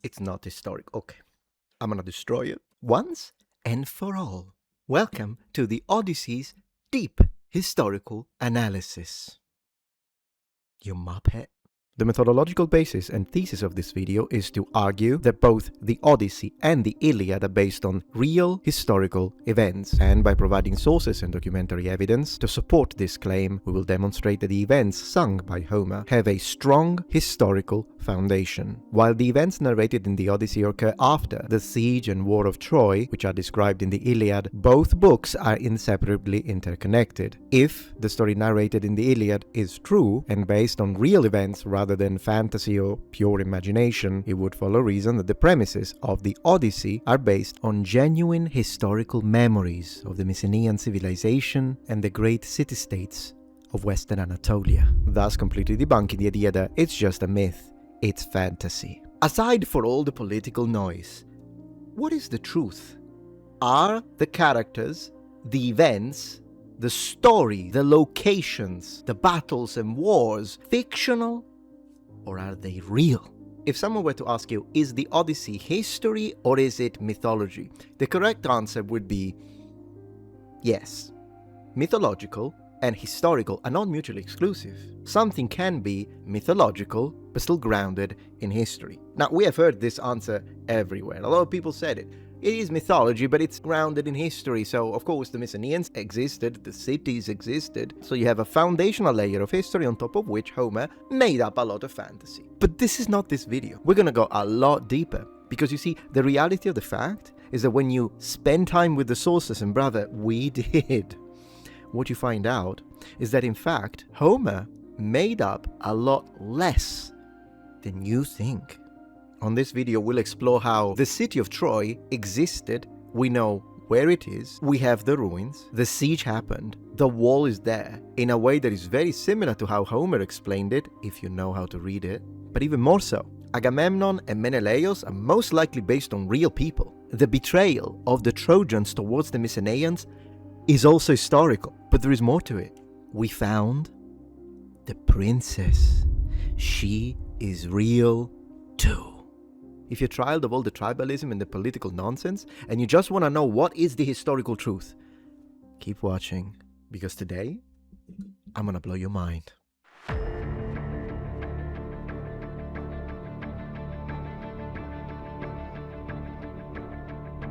It's not historic. Okay, I'm gonna destroy it once and for all. Welcome to the Odyssey's deep historical analysis. You muppet. The methodological basis and thesis of this video is to argue that both the Odyssey and the Iliad are based on real historical events, and by providing sources and documentary evidence to support this claim, we will demonstrate that the events sung by Homer have a strong historical foundation. While the events narrated in the Odyssey occur after the siege and war of Troy, which are described in the Iliad, both books are inseparably interconnected. If the story narrated in the Iliad is true and based on real events rather than fantasy or pure imagination, it would follow reason that the premises of the Odyssey are based on genuine historical memories of the Mycenaean civilization and the great city-states of Western Anatolia, thus completely debunking the idea that it's just a myth, it's fantasy. Aside for all the political noise, what is the truth? Are the characters, the events, the story, the locations, the battles and wars fictional, or are they real? If someone were to ask you, is the Odyssey history or is it mythology? The correct answer would be yes. Mythological and historical are not mutually exclusive. Something can be mythological but still grounded in history. Now, we have heard this answer everywhere. A lot of people said it. It is mythology, but it's grounded in history. So, of course, the Mycenaeans existed, the cities existed. So you have a foundational layer of history on top of which Homer made up a lot of fantasy. But this is not this video. We're gonna go a lot deeper. Because you see, the reality of the fact is that when you spend time with the sources, and brother, we did, what you find out is that in fact, Homer made up a lot less than you think. On this video, we'll explore how the city of Troy existed. We know where it is. We have the ruins. The siege happened. The wall is there in a way that is very similar to how Homer explained it, if you know how to read it. But even more so, Agamemnon and Menelaus are most likely based on real people. The betrayal of the Trojans towards the Mycenaeans is also historical, but there is more to it. We found the princess. She is real too. If you're tired of all the tribalism and the political nonsense, and you just want to know what is the historical truth, keep watching, because today, I'm gonna blow your mind.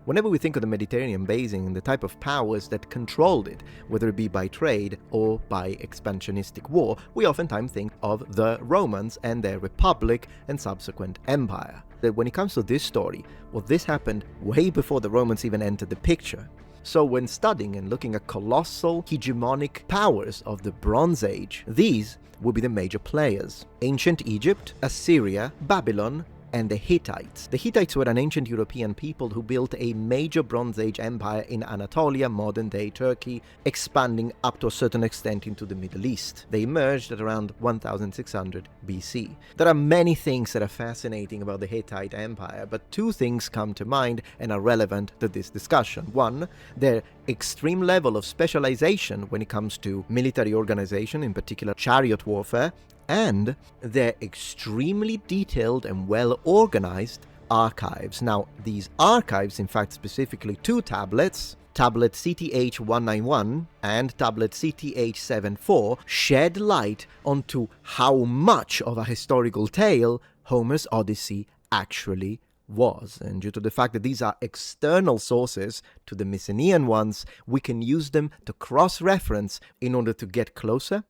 Whenever we think of the Mediterranean basin and the type of powers that controlled it, whether it be by trade or by expansionistic war, we oftentimes think of the Romans and their republic and subsequent empire. That when it comes to this story, well, this happened way before the Romans even entered the picture. So when studying and looking at colossal hegemonic powers of the Bronze Age, these would be the major players: ancient Egypt, Assyria, Babylon, and the Hittites. The Hittites were an ancient European people who built a major Bronze Age empire in Anatolia, modern-day Turkey, expanding up to a certain extent into the Middle East. They emerged at around 1600 BC. There are many things that are fascinating about the Hittite Empire, but two things come to mind and are relevant to this discussion. One, their extreme level of specialization when it comes to military organization, in particular chariot warfare, and their extremely detailed and well-organized archives. Now, these archives, in fact, specifically two tablets, tablet CTH-191 and tablet CTH-74, shed light onto how much of a historical tale Homer's Odyssey actually was. And due to the fact that these are external sources to the Mycenaean ones, we can use them to cross-reference in order to get closer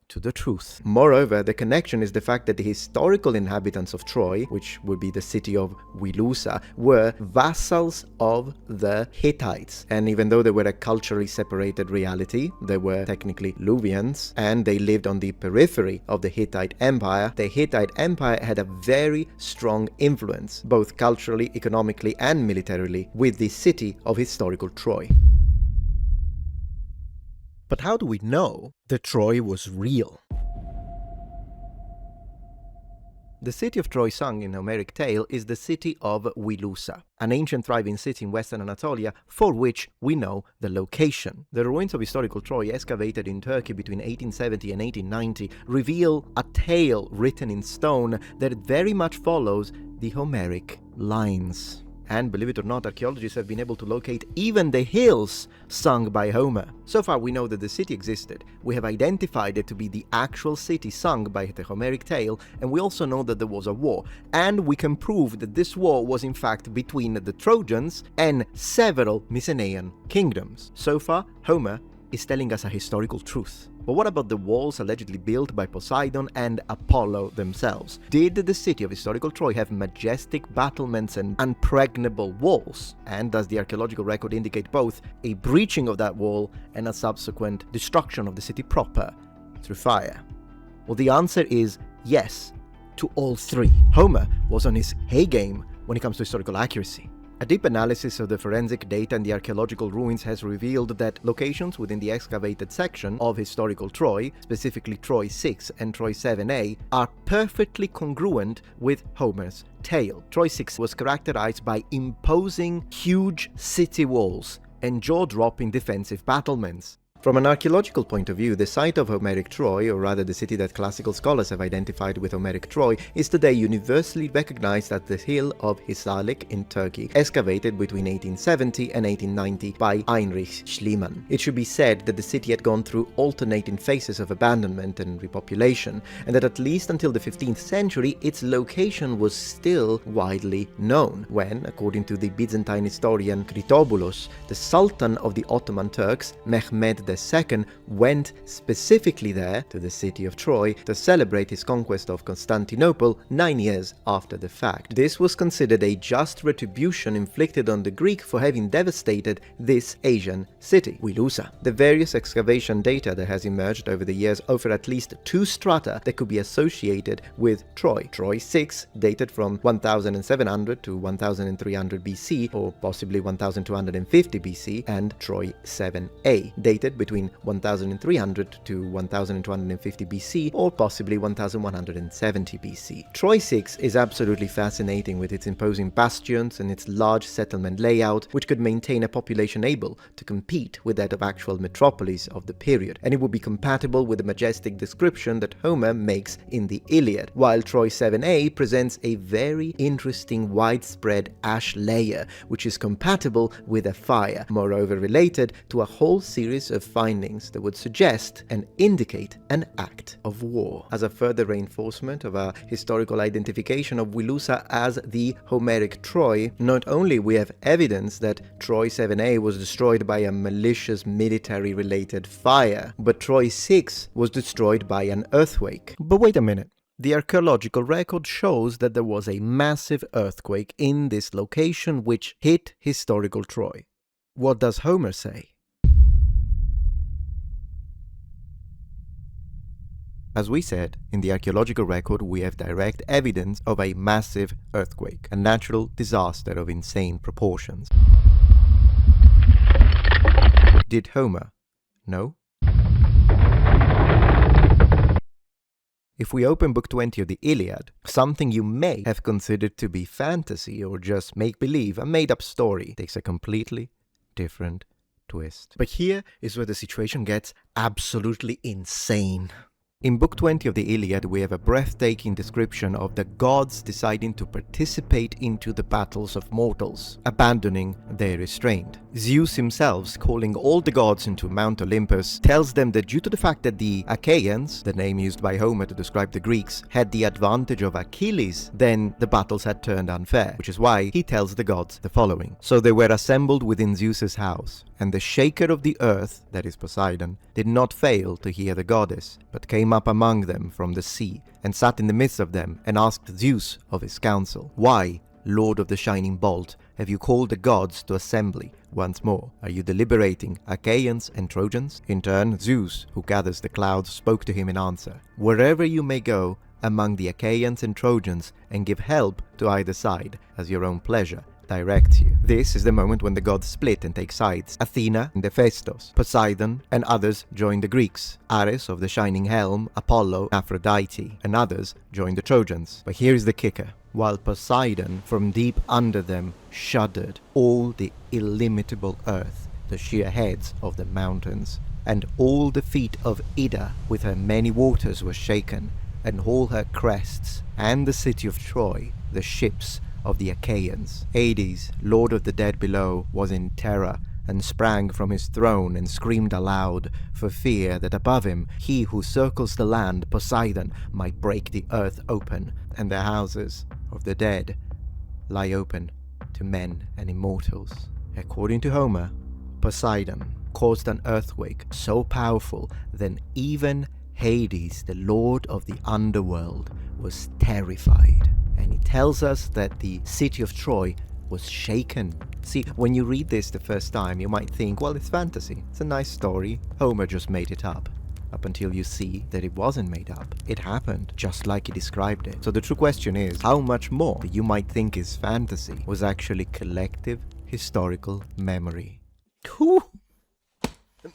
to the truth. Moreover, the connection is the fact that the historical inhabitants of Troy, which would be the city of Wilusa, were vassals of the Hittites. And even though they were a culturally separated reality, they were technically Luvians, and they lived on the periphery of the Hittite Empire, the Hittite Empire had a very strong influence, both culturally, economically, and militarily, with the city of historical Troy. But how do we know that Troy was real? The city of Troy sung in Homeric tale is the city of Wilusa, an ancient thriving city in western Anatolia for which we know the location. The ruins of historical Troy excavated in Turkey between 1870 and 1890 reveal a tale written in stone that very much follows the Homeric lines. And believe it or not, archaeologists have been able to locate even the hills sung by Homer. So far we know that the city existed, we have identified it to be the actual city sung by the Homeric tale, and we also know that there was a war, and we can prove that this war was in fact between the Trojans and several Mycenaean kingdoms. So far, Homer is telling us a historical truth. But what about the walls allegedly built by Poseidon and Apollo themselves? Did the city of historical Troy have majestic battlements and impregnable walls? And does the archaeological record indicate both a breaching of that wall and a subsequent destruction of the city proper through fire? Well, the answer is yes to all three. Homer was on his hay game when it comes to historical accuracy. A deep analysis of the forensic data and the archaeological ruins has revealed that locations within the excavated section of historical Troy, specifically Troy 6 and Troy 7a, are perfectly congruent with Homer's tale. Troy 6 was characterized by imposing huge city walls and jaw-dropping defensive battlements. From an archaeological point of view, the site of Homeric Troy, or rather the city that classical scholars have identified with Homeric Troy, is today universally recognized as the hill of Hisarlik in Turkey, excavated between 1870 and 1890 by Heinrich Schliemann. It should be said that the city had gone through alternating phases of abandonment and repopulation, and that at least until the 15th century, its location was still widely known, when, according to the Byzantine historian Critoboulos, the Sultan of the Ottoman Turks, Mehmed II, went specifically there to the city of Troy to celebrate his conquest of Constantinople 9 years after the fact. This was considered a just retribution inflicted on the Greek for having devastated this Asian city, Wilusa. The various excavation data that has emerged over the years offer at least two strata that could be associated with Troy. Troy 6, dated from 1700 to 1300 BC, or possibly 1250 BC, and Troy 7a, dated between 1300 to 1250 BC, or possibly 1170 BC. Troy 6 is absolutely fascinating with its imposing bastions and its large settlement layout, which could maintain a population able to compete with that of actual metropolis of the period, and it would be compatible with the majestic description that Homer makes in the Iliad, while Troy 7a presents a very interesting widespread ash layer, which is compatible with a fire, moreover related to a whole series of findings that would suggest and indicate an act of war. As a further reinforcement of our historical identification of Wilusa as the Homeric Troy, not only we have evidence that Troy 7a was destroyed by a malicious military-related fire, but Troy 6 was destroyed by an earthquake. But wait a minute. The archaeological record shows that there was a massive earthquake in this location which hit historical Troy. What does Homer say? As we said, in the archaeological record we have direct evidence of a massive earthquake, a natural disaster of insane proportions. Did Homer know? If we open Book 20 of the Iliad, something you may have considered to be fantasy or just make-believe, a made-up story, takes a completely different twist. But here is where the situation gets absolutely insane. In Book 20 of the Iliad, we have a breathtaking description of the gods deciding to participate into the battles of mortals, abandoning their restraint. Zeus himself, calling all the gods into Mount Olympus, tells them that due to the fact that the Achaeans, the name used by Homer to describe the Greeks, had the advantage of Achilles, then the battles had turned unfair, which is why he tells the gods the following. So they were assembled within Zeus's house, and the shaker of the earth, that is Poseidon, did not fail to hear the goddess, but came up among them from the sea, and sat in the midst of them, and asked Zeus of his counsel, "Why, Lord of the shining bolt, have you called the gods to assembly once more? Are you deliberating, Achaeans and Trojans?" In turn, Zeus, who gathers the clouds, spoke to him in answer, "Wherever you may go among the Achaeans and Trojans, and give help to either side, as your own pleasure. directs you. This is the moment when the gods split and take sides. Athena and Hephaestus, Poseidon and others join the Greeks. Ares of the Shining Helm, Apollo, Aphrodite, and others join the Trojans. But here's the kicker. While Poseidon, from deep under them, shuddered, all the illimitable earth, the sheer heads of the mountains, and all the feet of Ida with her many waters were shaken, and all her crests, and the city of Troy, the ships of the Achaeans. Hades, lord of the dead below, was in terror, and sprang from his throne and screamed aloud, for fear that above him he who circles the land, Poseidon, might break the earth open, and the houses of the dead lie open to men and immortals. According to Homer, Poseidon caused an earthquake so powerful that even Hades, the lord of the underworld, was terrified. And he tells us that the city of Troy was shaken. See, when you read this the first time, you might think, well, it's fantasy. It's a nice story. Homer just made it up until you see that it wasn't made up. It happened just like he described it. So the true question is, how much more that you might think is fantasy was actually collective historical memory? Whew.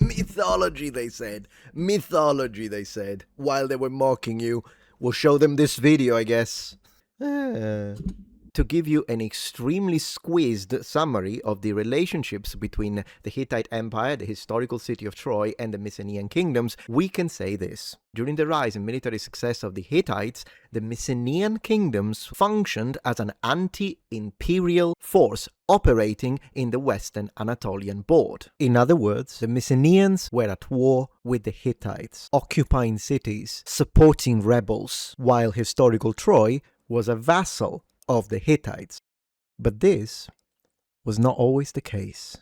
Mythology, they said. Mythology, they said. While they were mocking you, we'll show them this video, I guess. To give you an extremely squeezed summary of the relationships between the Hittite Empire, the historical city of Troy, and the Mycenaean kingdoms, we can say this. During the rise and military success of the Hittites, the Mycenaean kingdoms functioned as an anti-imperial force operating in the western Anatolian board. In other words, the Mycenaeans were at war with the Hittites, occupying cities, supporting rebels, while historical Troy was a vassal of the Hittites. But this was not always the case.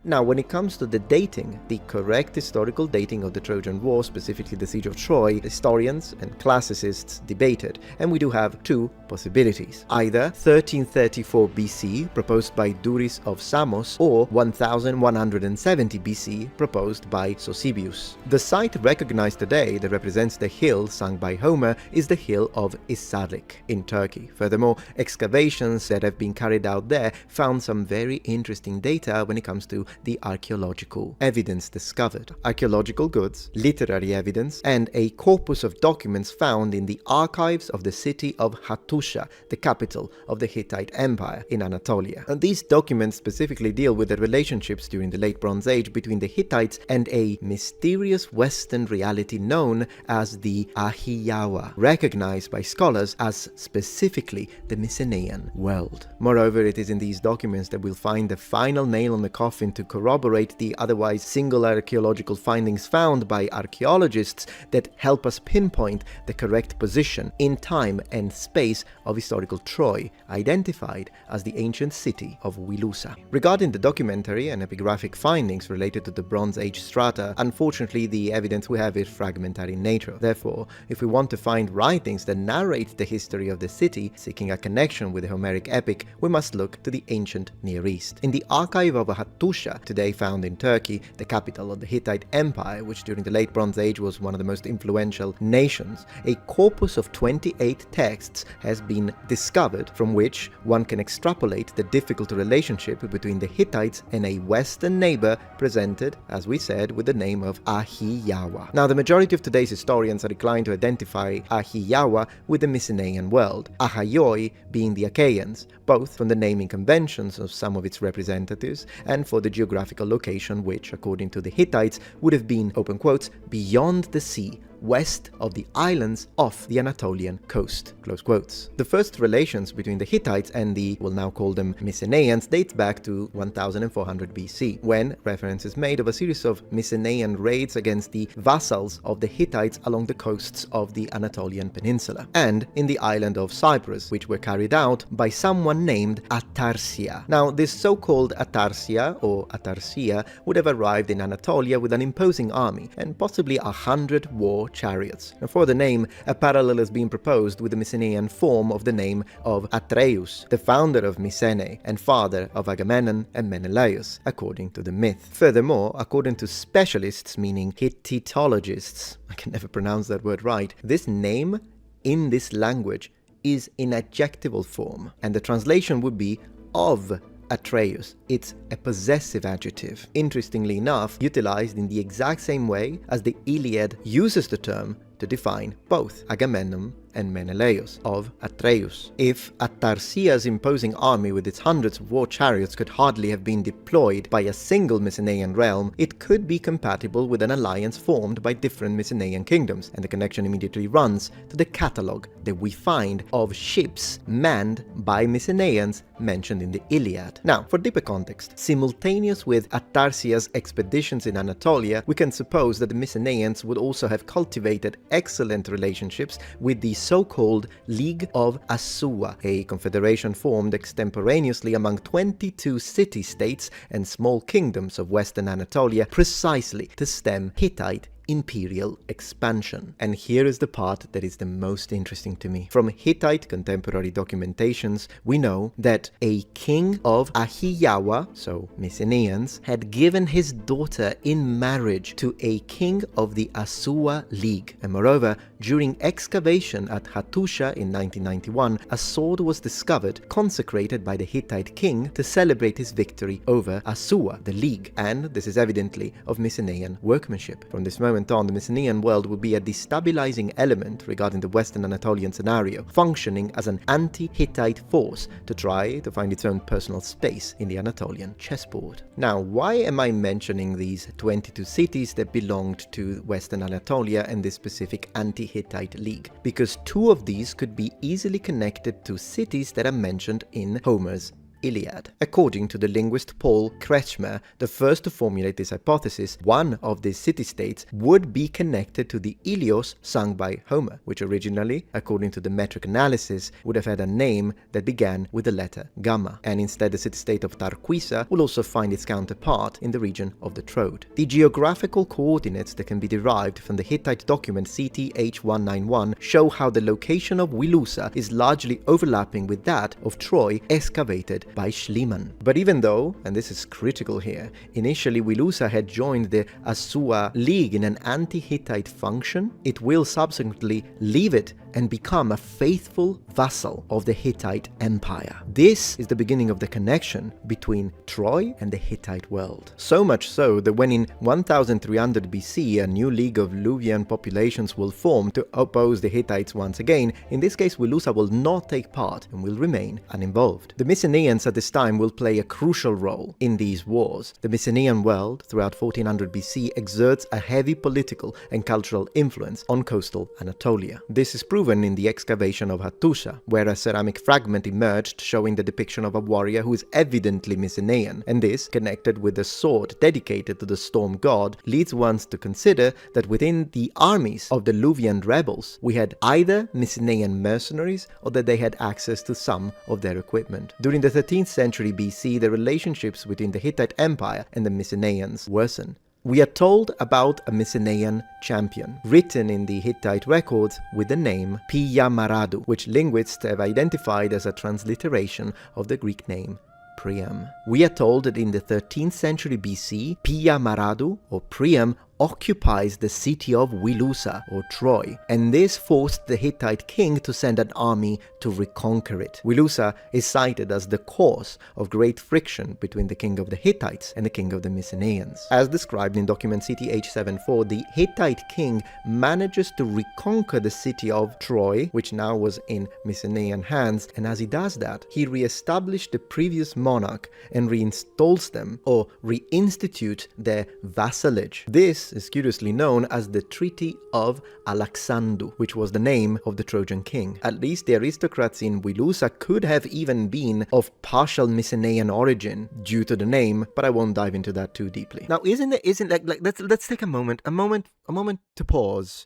Now, when it comes to the dating, the correct historical dating of the Trojan War, specifically the Siege of Troy, historians and classicists debated, and we do have two possibilities. Either 1334 BC, proposed by Duris of Samos, or 1170 BC, proposed by Sosibius. The site recognized today that represents the hill sung by Homer is the hill of Isarlik in Turkey. Furthermore, excavations that have been carried out there found some very interesting data when it comes to the archaeological evidence discovered. Archaeological goods, literary evidence, and a corpus of documents found in the archives of the city of Hattusha, the capital of the Hittite Empire in Anatolia. And these documents specifically deal with the relationships during the Late Bronze Age between the Hittites and a mysterious Western reality known as the Ahiyawa, recognized by scholars as specifically the Mycenaean world. Moreover, it is in these documents that we'll find the final nail on the coffin to corroborate the otherwise single archaeological findings found by archaeologists that help us pinpoint the correct position in time and space of historical Troy, identified as the ancient city of Wilusa. Regarding the documentary and epigraphic findings related to the Bronze Age strata, unfortunately the evidence we have is fragmentary in nature. Therefore, if we want to find writings that narrate the history of the city, seeking a connection with the Homeric epic, we must look to the ancient Near East. In the archive of Hattusha, today found in Turkey, the capital of the Hittite Empire, which during the Late Bronze Age was one of the most influential nations, a corpus of 28 texts has been discovered from which one can extrapolate the difficult relationship between the Hittites and a Western neighbor presented, as we said, with the name of Ahiyawa. Now, the majority of today's historians are inclined to identify Ahiyawa with the Mycenaean world, Ahaioi being the Achaeans, both from the naming conventions of some of its representatives and for the geographical location which, according to the Hittites, would have been, open quotes, beyond the sea, west of the islands off the Anatolian coast, close quotes. The first relations between the Hittites and the, we'll now call them Mycenaeans, dates back to 1400 BC, when reference is made of a series of Mycenaean raids against the vassals of the Hittites along the coasts of the Anatolian peninsula, and in the island of Cyprus, which were carried out by someone named Atarsia. Now, this so-called Atarsia, or Atarsia, would have arrived in Anatolia with an imposing army, and possibly 100 war chariots. And for the name, a parallel has been proposed with the Mycenaean form of the name of Atreus, the founder of Mycenae and father of Agamemnon and Menelaus, according to the myth. Furthermore, according to specialists, meaning Hittitologists, I can never pronounce that word right, this name in this language is in adjectival form, and the translation would be of Atreus. It's a possessive adjective, interestingly enough, utilized in the exact same way as the Iliad uses the term to define both Agamemnon and Menelaus, of Atreus. If Atarsia's imposing army with its hundreds of war chariots could hardly have been deployed by a single Mycenaean realm, it could be compatible with an alliance formed by different Mycenaean kingdoms, and the connection immediately runs to the catalogue that we find of ships manned by Mycenaeans mentioned in the Iliad. Now, for deeper context, simultaneous with Atarsia's expeditions in Anatolia, we can suppose that the Mycenaeans would also have cultivated excellent relationships with the so-called League of Assuwa, a confederation formed extemporaneously among 22 city-states and small kingdoms of western Anatolia, precisely to stem Hittite imperial expansion. And here is the part that is the most interesting to me. From Hittite contemporary documentations, we know that a king of Ahiyawa, so Mycenaeans, had given his daughter in marriage to a king of the Assuwa League. And moreover, during excavation at Hattusha in 1991, a sword was discovered consecrated by the Hittite king to celebrate his victory over Assuwa, the League, and this is evidently of Mycenaean workmanship. From this moment on, the Mycenaean world would be a destabilizing element regarding the Western Anatolian scenario, functioning as an anti-Hittite force to try to find its own personal space in the Anatolian chessboard. Now, why am I mentioning these 22 cities that belonged to Western Anatolia and this specific anti-Hittite league? Because two of these could be easily connected to cities that are mentioned in Homer's Iliad. According to the linguist Paul Kretschmer, the first to formulate this hypothesis, one of these city-states would be connected to the Ilios sung by Homer, which originally, according to the metric analysis, would have had a name that began with the letter gamma, and instead the city-state of Tarquisa will also find its counterpart in the region of the Troad. The geographical coordinates that can be derived from the Hittite document CTH-191 show how the location of Wilusa is largely overlapping with that of Troy excavated by Schliemann. But even though, and this is critical here, initially Wilusa had joined the Assuwa League in an anti-Hittite function, it will subsequently leave it and become a faithful vassal of the Hittite Empire. This is the beginning of the connection between Troy and the Hittite world. So much so that when in 1300 BC a new league of Luwian populations will form to oppose the Hittites once again, in this case Wilusa will not take part and will remain uninvolved. The Mycenaeans at this time will play a crucial role in these wars. The Mycenaean world throughout 1400 BC exerts a heavy political and cultural influence on coastal Anatolia. This is proven in the excavation of Hattusha, where a ceramic fragment emerged showing the depiction of a warrior who is evidently Mycenaean, and this, connected with a sword dedicated to the storm god, leads one to consider that within the armies of the Luwian rebels, we had either Mycenaean mercenaries or that they had access to some of their equipment. During the 13th century BC, the relationships between the Hittite Empire and the Mycenaeans worsen. We are told about a Mycenaean champion, written in the Hittite records with the name Piya Maradu, which linguists have identified as a transliteration of the Greek name Priam. We are told that in the 13th century BC, Piya Maradu, or Priam, occupies the city of Wilusa, or Troy, and this forced the Hittite king to send an army to reconquer it. Wilusa is cited as the cause of great friction between the king of the Hittites and the king of the Mycenaeans. As described in document CTH-74, the Hittite king manages to reconquer the city of Troy, which now was in Mycenaean hands, and as he does that, he re-established the previous monarch and reinstalls them, or reinstitute their vassalage. This is curiously known as the Treaty of Alexandru, which was the name of the Trojan king. At least the aristocrats in Wilusa could have even been of partial Mycenaean origin due to the name, but I won't dive into that too deeply. Now, let's take a moment to pause.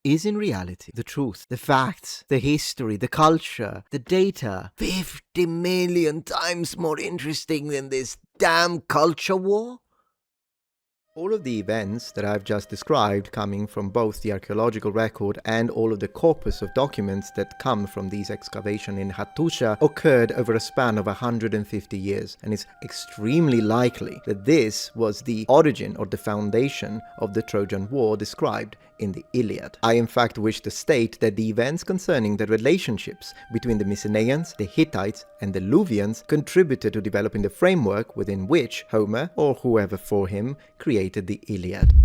Is in reality the truth, the facts, the history, the culture, the data 50 million times more interesting than this damn culture war? All of the events that I've just described, coming from both the archaeological record and all of the corpus of documents that come from these excavations in Hattusha, occurred over a span of 150 years, and it's extremely likely that this was the origin or the foundation of the Trojan War described in the Iliad. I in fact wish to state that the events concerning the relationships between the Mycenaeans, the Hittites, and the Luvians contributed to developing the framework within which Homer, or whoever for him, created the Iliad.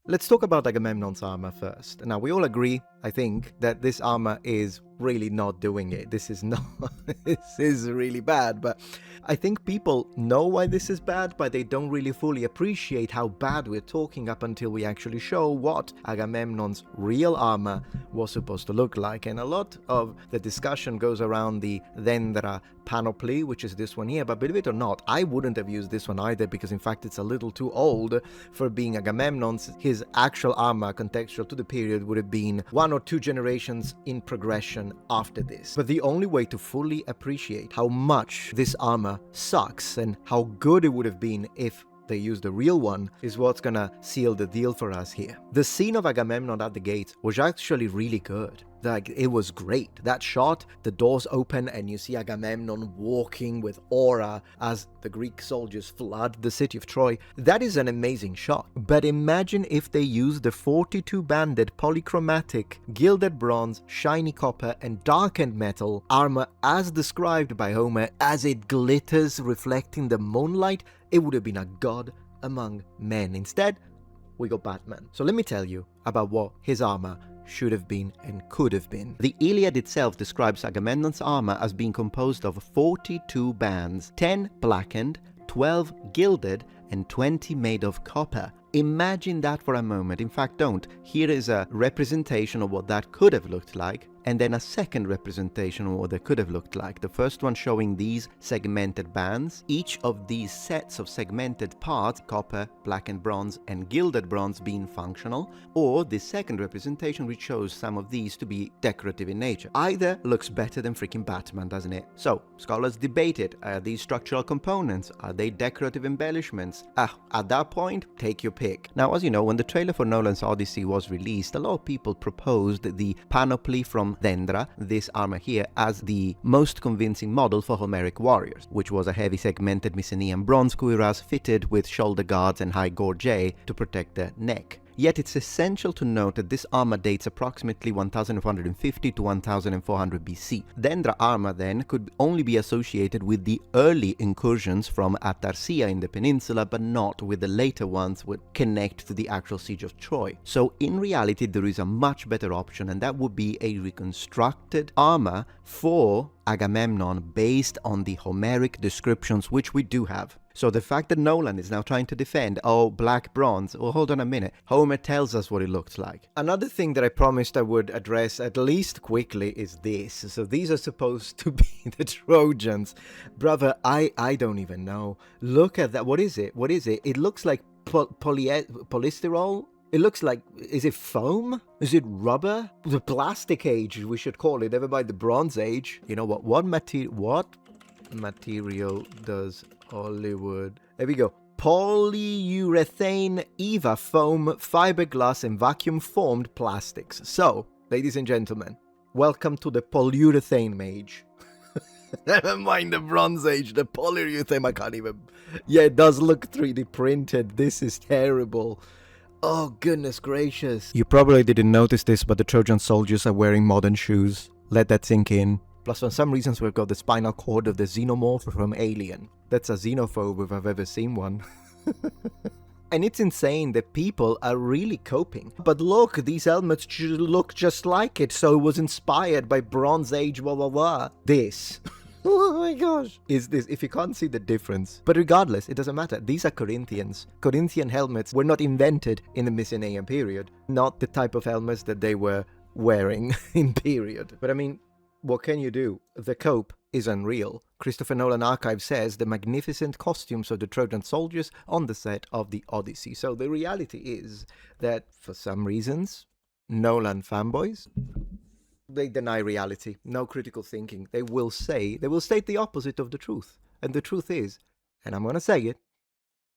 Let's talk about Agamemnon's armor first. Now, we all agree, I think, that this armor is really not doing it. This is not, this is really bad, but I think people know why this is bad, but they don't really fully appreciate how bad we're talking up until we actually show what Agamemnon's real armor was supposed to look like. And a lot of the discussion goes around the Dendra panoply, which is this one here, but believe it or not, I wouldn't have used this one either, because in fact it's a little too old for being Agamemnon's. His actual armor, contextual to the period, would have been 1 or 2 generations in progression after this. But the only way to fully appreciate how much this armor sucks and how good it would have been if they used the real one is what's gonna seal the deal for us here. The scene of Agamemnon at the gates was actually really good. Like, it was great. That shot, the doors open and you see Agamemnon walking with aura as the Greek soldiers flood the city of Troy. That is an amazing shot. But imagine if they used the 42-banded polychromatic, gilded bronze, shiny copper, and darkened metal armor as described by Homer, as it glitters reflecting the moonlight. It would have been a god among men. Instead, we got Batman. So let me tell you about what his armor should have been and could have been. The Iliad itself describes Agamemnon's armor as being composed of 42 bands, 10 blackened, 12 gilded, and 20 made of copper. Imagine that for a moment. In fact, don't. Here is a representation of what that could have looked like, and then a second representation of what they could have looked like. The first one showing these segmented bands, each of these sets of segmented parts, copper, blackened bronze, and gilded bronze, being functional, or the second representation which shows some of these to be decorative in nature. Either looks better than freaking Batman, doesn't it? So, scholars debate it. Are these structural components? Are they decorative embellishments? At that point, take your pick. Now, as you know, when the trailer for Nolan's Odyssey was released, a lot of people proposed the panoply from Dendra, this armor here, as the most convincing model for Homeric warriors, which was a heavy segmented Mycenaean bronze cuirass fitted with shoulder guards and high gorget to protect the neck. Yet it's essential to note that this armor dates approximately 1450 to 1400 BC. Dendra armor then could only be associated with the early incursions from Atarsia in the peninsula, but not with the later ones which connect to the actual siege of Troy. So in reality there is a much better option, and that would be a reconstructed armor for Agamemnon based on the Homeric descriptions, which we do have. So the fact that Nolan is now trying to defend, oh, black bronze, well, hold on a minute, Homer tells us what it looks like. Another thing that I promised I would address at least quickly is this. So these are supposed to be the Trojans. Brother, I don't even know. Look at that. What is it? What is it? It looks like polystyrol? It looks like, is it foam? Is it rubber? The plastic age, we should call it, never mind the bronze age. You know what? What material does Hollywood? There we go. Polyurethane EVA foam, fiberglass, and vacuum formed plastics. So, ladies and gentlemen, welcome to the polyurethane age. Never mind the bronze age, the polyurethane, I can't even... Yeah, it does look 3D printed. This is terrible. Oh, goodness gracious. You probably didn't notice this, but the Trojan soldiers are wearing modern shoes. Let that sink in. Plus, for some reasons, we've got the spinal cord of the xenomorph from Alien. That's a xenophobe if I've ever seen one. And it's insane that people are really coping. But look, these helmets look just like it, so it was inspired by Bronze Age, blah, blah, blah. This. Oh my gosh. Is this, if you can't see the difference. But regardless, it doesn't matter. These are Corinthians. Corinthian helmets were not invented in the Mycenaean period. Not the type of helmets that they were wearing in period. But I mean, what can you do? The cope is unreal. Christopher Nolan Archive says the magnificent costumes of the Trojan soldiers on the set of the Odyssey. So the reality is that for some reasons, Nolan fanboys, they deny reality, no critical thinking. They will state the opposite of the truth. And the truth is, And I'm going to say it,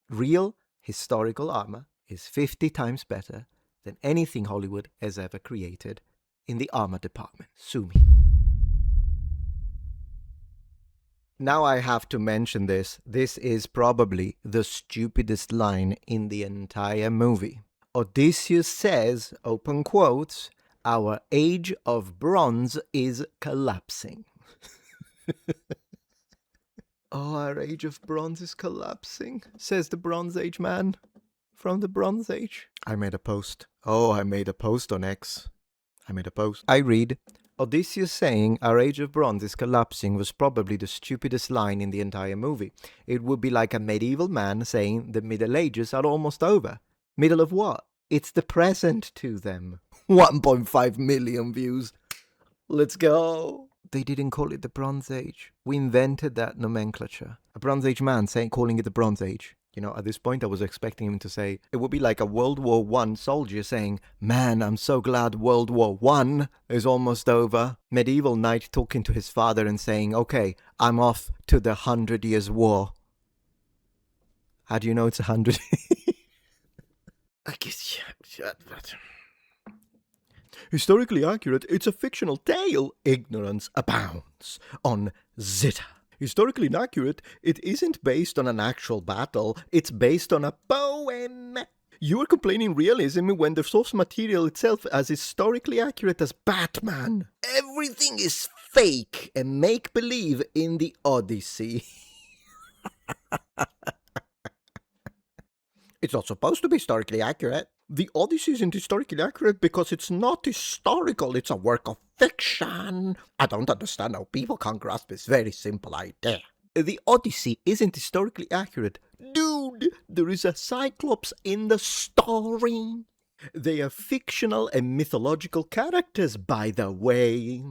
real historical armor is 50 times better than anything Hollywood has ever created in the armor department. Sue me. Now I have to mention this. This is probably the stupidest line in the entire movie. Odysseus says, open quotes, "Our age of bronze is collapsing." "Oh, our age of bronze is collapsing," says the Bronze Age man from the Bronze Age. I made a post. I made a post on X. I read, "Odysseus saying our age of bronze is collapsing was probably the stupidest line in the entire movie. It would be like a medieval man saying the Middle Ages are almost over. Middle of what? It's the present to them." 1.5 million views. Let's go. They didn't call it the Bronze Age. We invented that nomenclature. A Bronze Age man calling it the Bronze Age. You know, at this point I was expecting him to say, it would be like a World War I soldier saying, "Man, I'm so glad World War I is almost over." Medieval knight talking to his father and saying, "Okay, I'm off to the 100 Years' War." How do you know it's 100? I guess, yeah, but... Historically accurate, it's a fictional tale. Ignorance abounds on Zita. Historically inaccurate, it isn't based on an actual battle, it's based on a poem. You are complaining realism when the source material itself is historically accurate as Batman. Everything is fake and make-believe in the Odyssey. It's not supposed to be historically accurate. The Odyssey isn't historically accurate because it's not historical, it's a work of fiction. I don't understand how people can't grasp this very simple idea. The Odyssey isn't historically accurate. Dude, there is a Cyclops in the story. They are fictional and mythological characters, by the way.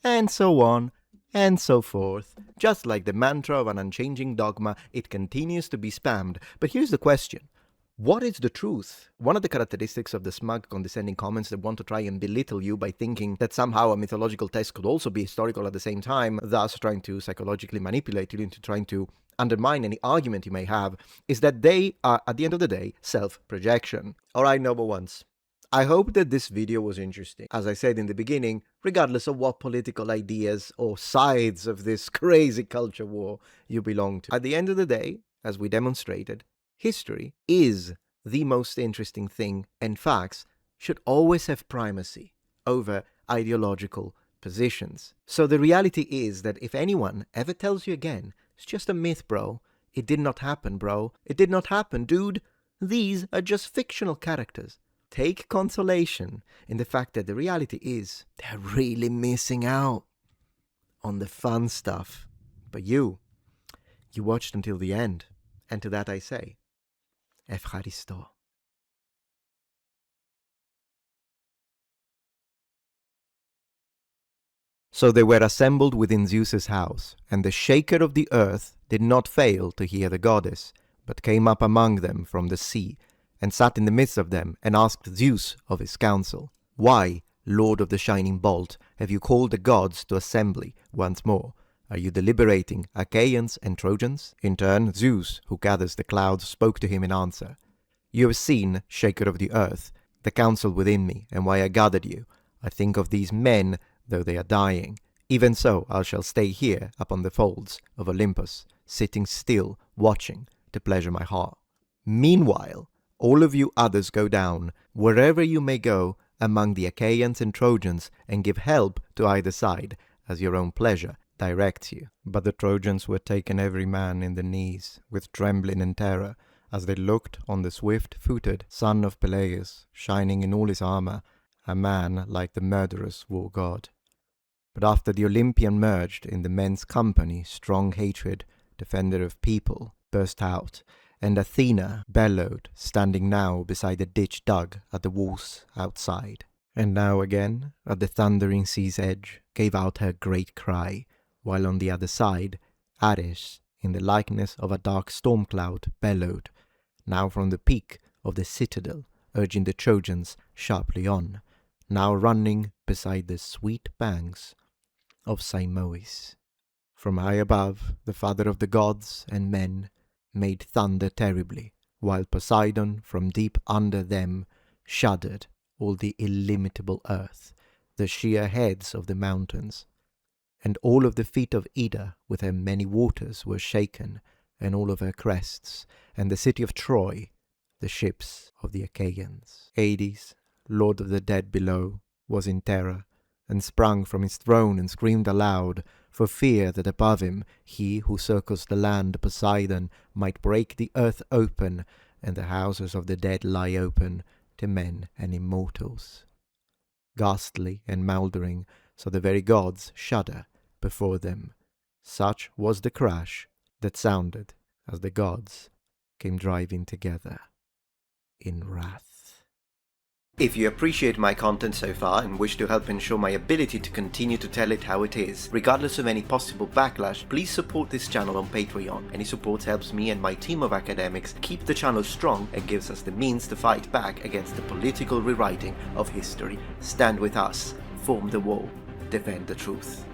And so on. And so forth. Just like the mantra of an unchanging dogma, it continues to be spammed. But here's the question. What is the truth? One of the characteristics of the smug, condescending comments that want to try and belittle you by thinking that somehow a mythological text could also be historical at the same time, thus trying to psychologically manipulate you into trying to undermine any argument you may have, is that they are, at the end of the day, self-projection. Alright, noble ones. I hope that this video was interesting. As I said in the beginning, regardless of what political ideas or sides of this crazy culture war you belong to. At the end of the day, as we demonstrated, history is the most interesting thing, and facts should always have primacy over ideological positions. So the reality is that if anyone ever tells you again, it's just a myth, bro. It did not happen, bro. It did not happen, dude. These are just fictional characters. Take consolation in the fact that the reality is they're really missing out on the fun stuff. But you watched until the end. And to that I say, Ευχαριστώ. So they were assembled within Zeus's house, and the shaker of the earth did not fail to hear the goddess, but came up among them from the sea, and sat in the midst of them, and asked Zeus of his counsel, "Why, Lord of the shining bolt, have you called the gods to assembly once more? Are you deliberating, Achaeans and Trojans?" In turn, Zeus, who gathers the clouds, spoke to him in answer, "You have seen, shaker of the earth, the counsel within me, and why I gathered you. I think of these men, though they are dying. Even so, I shall stay here upon the folds of Olympus, sitting still, watching, to pleasure my heart. Meanwhile, all of you others go down, wherever you may go, among the Achaeans and Trojans, and give help to either side, as your own pleasure directs you." But the Trojans were taken every man in the knees, with trembling and terror, as they looked on the swift-footed son of Peleus, shining in all his armor, a man like the murderous war god. But after the Olympian merged in the men's company, strong hatred, defender of people, burst out, and Athena bellowed, standing now beside the ditch dug at the walls outside. And now again, at the thundering sea's edge, gave out her great cry, while on the other side, Ares, in the likeness of a dark storm cloud, bellowed, now from the peak of the citadel, urging the Trojans sharply on, now running beside the sweet banks of Simois. From high above, the father of the gods and men made thunder terribly, while Poseidon from deep under them shuddered all the illimitable earth, the sheer heads of the mountains. And all of the feet of Ida with her many waters were shaken, and all of her crests, and the city of Troy, the ships of the Achaeans. Hades, lord of the dead below, was in terror, and sprung from his throne and screamed aloud, for fear that above him he who circles the land, Poseidon, might break the earth open, and the houses of the dead lie open to men and immortals. Ghastly and mouldering, so the very gods shudder before them. Such was the crash that sounded as the gods came driving together in wrath. If you appreciate my content so far and wish to help ensure my ability to continue to tell it how it is, regardless of any possible backlash, please support this channel on Patreon. Any support helps me and my team of academics keep the channel strong and gives us the means to fight back against the political rewriting of history. Stand with us, form the wall, defend the truth.